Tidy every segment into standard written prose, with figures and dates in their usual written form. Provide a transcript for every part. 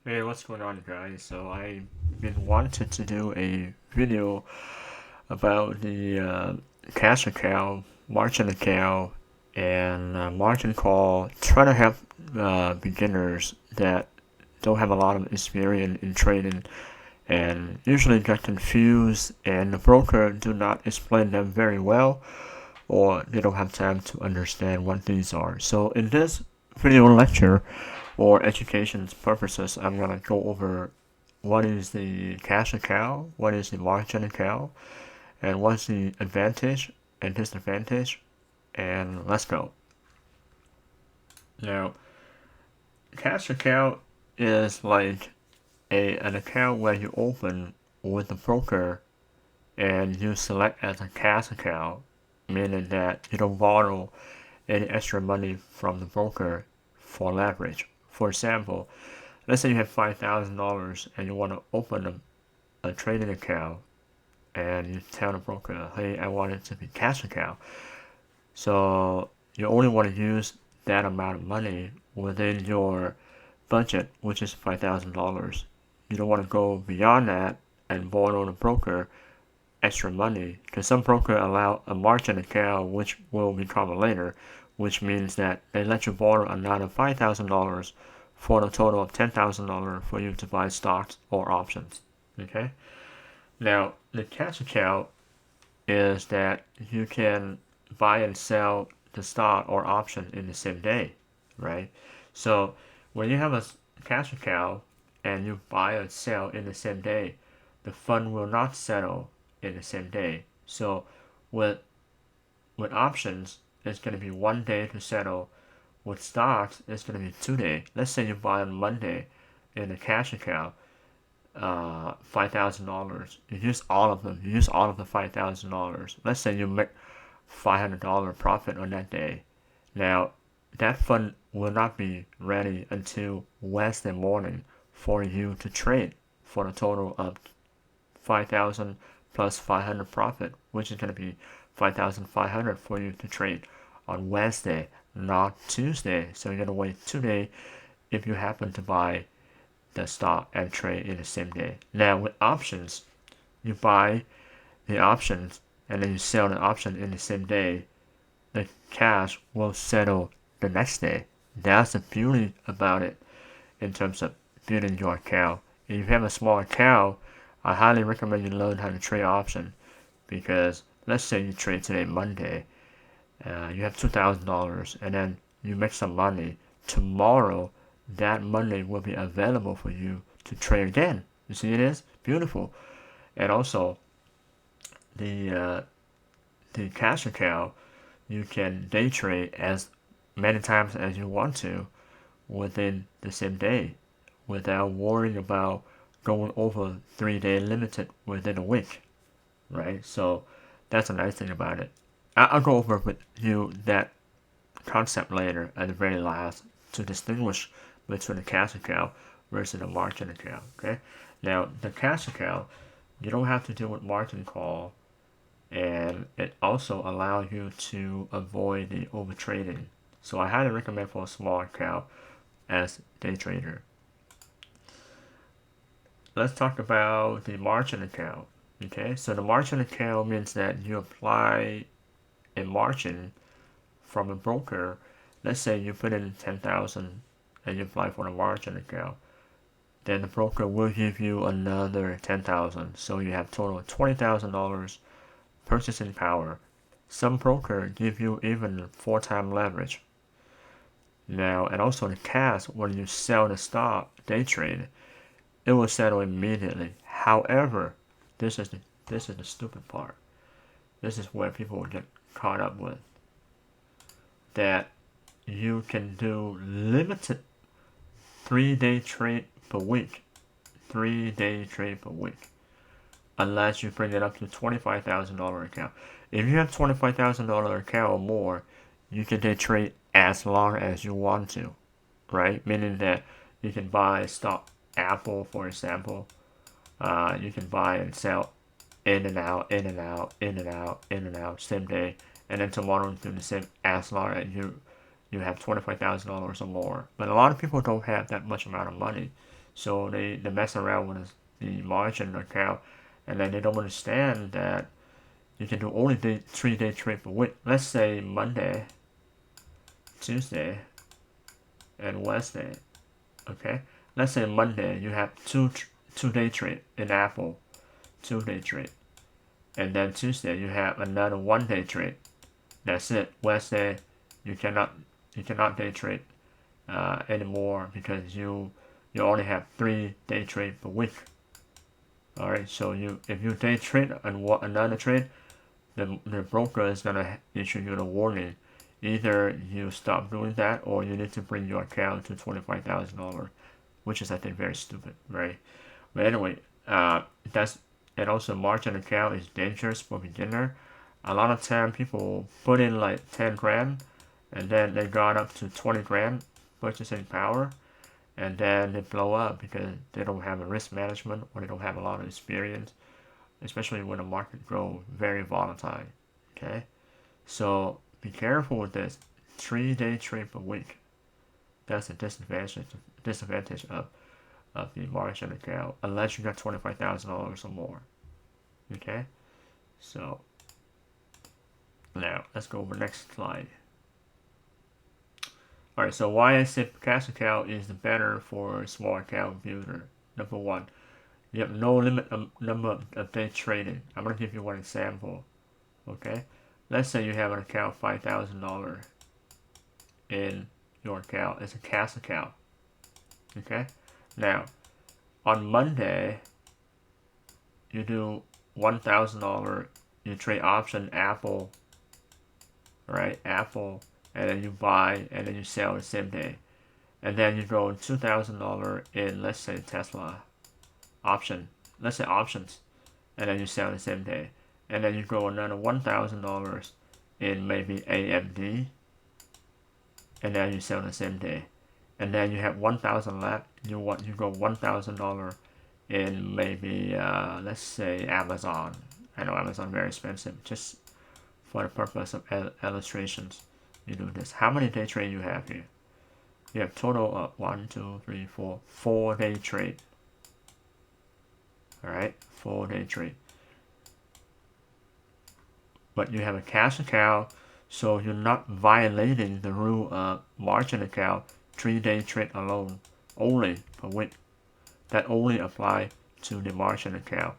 Hey, what's going on, guys? So I've been wanting to do a video about the cash account, margin account, and margin call. Trying to help beginners that don't have a lot of experience in trading and usually get confused, and the broker do not explain them very well, or they don't have time to understand what these are. So in this video lecture, for education purposes, I'm gonna go over what is the cash account, what is the margin account, and what's the advantage and disadvantage, and let's go. Now, cash account is like an account where you open with the broker and you select as a cash account, meaning that you don't borrow any extra money from the broker for leverage. For example, let's say you have $5,000 and you want to open a trading account, and you tell the broker, hey, I want it to be cash account. So you only want to use that amount of money within your budget, which is $5,000. You don't want to go beyond that and borrow the broker extra money, because some broker allow a margin account, which will be covered later, which means that they let you borrow another $5,000 for a total of $10,000 for you to buy stocks or options. Okay. Now the cash account is that you can buy and sell the stock or option in the same day, right? So when you have a cash account and you buy and sell in the same day, the fund will not settle in the same day. So with with options, it's going to be 1 day to settle. With stocks, it's going to be 2 days. Let's say you buy on Monday in a cash account, $5,000. You use all of them. You use all of the $5,000. Let's say you make $500 profit on that day. Now, that fund will not be ready until Wednesday morning for you to trade for a total of 5,000 plus 500 profit, which is going to be 5,500 for you to trade on Wednesday, not Tuesday. So you're going to wait 2 days if you happen to buy the stock and trade in the same day. Now with options, you buy the options and then you sell the option in the same day. The cash will settle the next day. That's the beauty about it in terms of building your account. If you have a small account, I highly recommend you learn how to trade option, because let's say you trade today Monday, you have $2,000 and then you make some money. Tomorrow, that money will be available for you to trade again. You see, it is beautiful. And also, the uh, the cash account, you can day trade as many times as you want to within the same day without worrying about going over 3 day limited within a week, right? So that's a nice thing about it. I'll go over with you that concept later at the very last to distinguish between the cash account versus the margin account. Okay. Now the cash account, you don't have to deal with margin call, and it also allows you to avoid the overtrading. So I highly recommend for a small account as day trader. Let's talk about the margin account. Okay, so the margin account means that you apply a margin from a broker. Let's say you put in 10,000 and you apply for a margin account. Then the broker will give you another 10,000. So you have total of $20,000 purchasing power. Some broker give you even 4 times leverage. Now, and also the cash, when you sell the stock day trade, it will settle immediately. However, this is the stupid part. This is where people will get caught up with, that you can do limited 3 day trade per week. 3 day trade per week. Unless you bring it up to $25,000 account. If you have $25,000 account or more, you can day trade as long as you want to, right? Meaning that you can buy stock Apple, for example. You can buy and sell in and out, in and out, in and out, in and out, same day, and then tomorrow do the same as long as you have $25,000 or more. But a lot of people don't have that much amount of money, So they mess around with the margin account, and then they don't understand that you can do only 3-day trade per week. Let's say Monday, Tuesday, and Wednesday. Okay, let's say Monday you have two-day trade in Apple, 2-day trade, and then Tuesday you have another 1-day trade. That's it. Wednesday you cannot day trade anymore because you only have 3-day trade per week. All right, so if you day trade and another trade, the broker is gonna issue you the warning. Either you stop doing that, or you need to bring your account to $25,000, which is I think very stupid, right? But anyway, that's and also margin account is dangerous for beginner. A lot of time people put in like 10 grand, and then they got up to 20 grand purchasing power, and then they blow up because they don't have a risk management or they don't have a lot of experience, especially when the market grows very volatile. Okay, so be careful with this. 3-day trade per week. That's a disadvantage of the margin account unless you got $25,000 or more. Okay, so now let's go over next slide. Alright, so why I say cash account is better for small account builder. Number one, you have no limit number of day trading. I'm gonna give you one example. Okay, let's say you have an account $5,000 in your account. It's a cash account. Okay, now on Monday you do $1,000. You trade option Apple, right? Apple, and then you buy and then you sell the same day, and then you go $2,000 in, let's say, Tesla option, let's say options, and then you sell the same day, and then you go another $1,000 in maybe AMD, and then you sell the same day, and then you have 1,000 left. You go $1,000 in maybe let's say Amazon. I know Amazon is very expensive. Just for the purpose of illustrations, you do this. How many day trade you have here? You have total of 1, 2, 3, 4, 4-day trade. All right, 4-day trade. But you have a cash account, so you're not violating the rule of margin account. 3-day trade alone, only per week. That only apply to the margin account.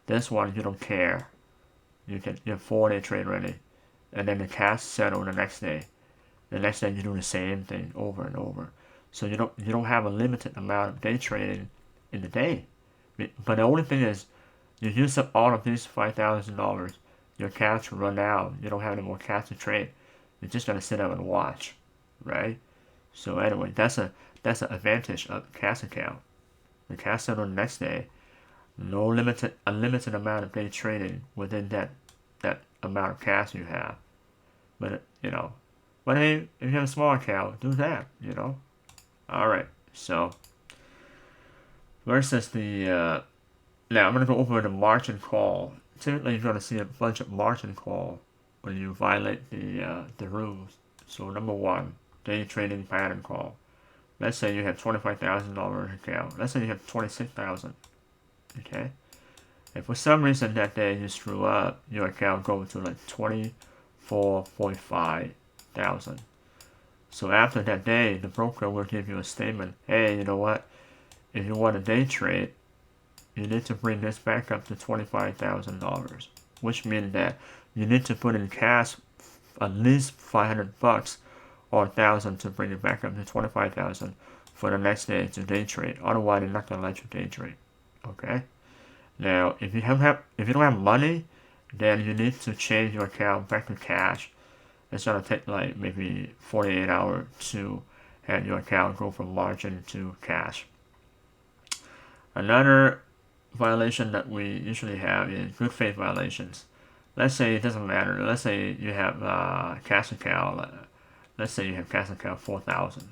This one you don't care. You have 4-day trade ready, and then the cash settle the next day. The next day you do the same thing over and over. So you don't have a limited amount of day trading in the day. But the only thing is, you use up all of these $5,000, your cash will run out. You don't have any more cash to trade. You're just gonna sit up and watch, right? So anyway, that's an advantage of cash account. The cash settle the next day. No unlimited amount of day trading within that amount of cash you have. But but if you have a small account, do that. All right. So versus the now I'm gonna go over the margin call. Typically, you're gonna see a bunch of margin call when you violate the rules. So number one, day trading pattern call. Let's say you have $25,000 account. Let's say you have 26,000. Okay. If for some reason that day you screw up, your account goes to like 24.5 thousand. So after that day, the broker will give you a statement. Hey, you know what? If you want a day trade, you need to bring this back up to $25,000, which means that you need to put in cash at least $500 or 1,000 to bring it back up to 25,000 for the next day to day trade. Otherwise, they're not gonna let you day trade. Okay. Now, if you don't have money, then you need to change your account back to cash. It's gonna take like maybe 48 hours to have your account go from margin to cash. Another violation that we usually have is good faith violations. Let's say it doesn't matter. Let's say you have cash account. Let's say you have cash account 4,000.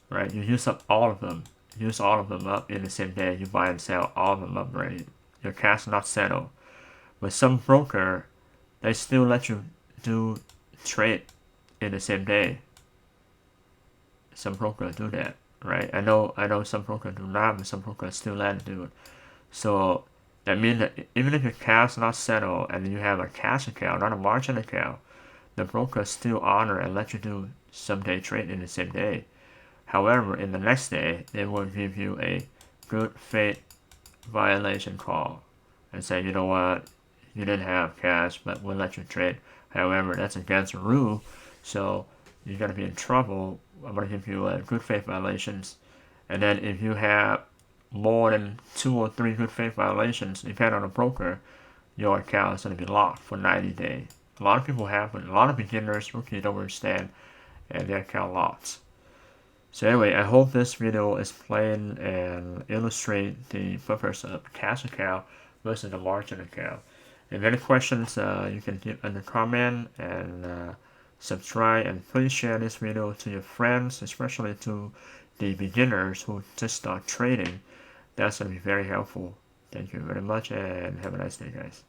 Right? You use up all of them. Use all of them up in the same day. You buy and sell all of them up, right? Your cash not settled. But some broker, they still let you do trade in the same day. Some broker do that, right? I know some brokers do not, but some brokers still let it do it. So that means that even if your cash is not settled and you have a cash account, not a margin account, the broker still honor and let you do some day trade in the same day. However, in the next day, they will give you a good faith violation call and say, you know what, you didn't have cash, but we'll let you trade. However, that's against the rule, so you're gonna be in trouble. I'm gonna give you a good faith violations, and then if you have more than 2 or 3 good faith violations, depending on the broker, your account is gonna be locked for 90 days. A lot of people have it. A lot of beginners, rookies don't understand, and their account locked. So anyway, I hope this video explain and illustrate the purpose of cash account versus the margin account. If any questions, you can leave in the comment and subscribe, and please share this video to your friends, especially to the beginners who just start trading. That's going to be very helpful. Thank you very much and have a nice day, guys.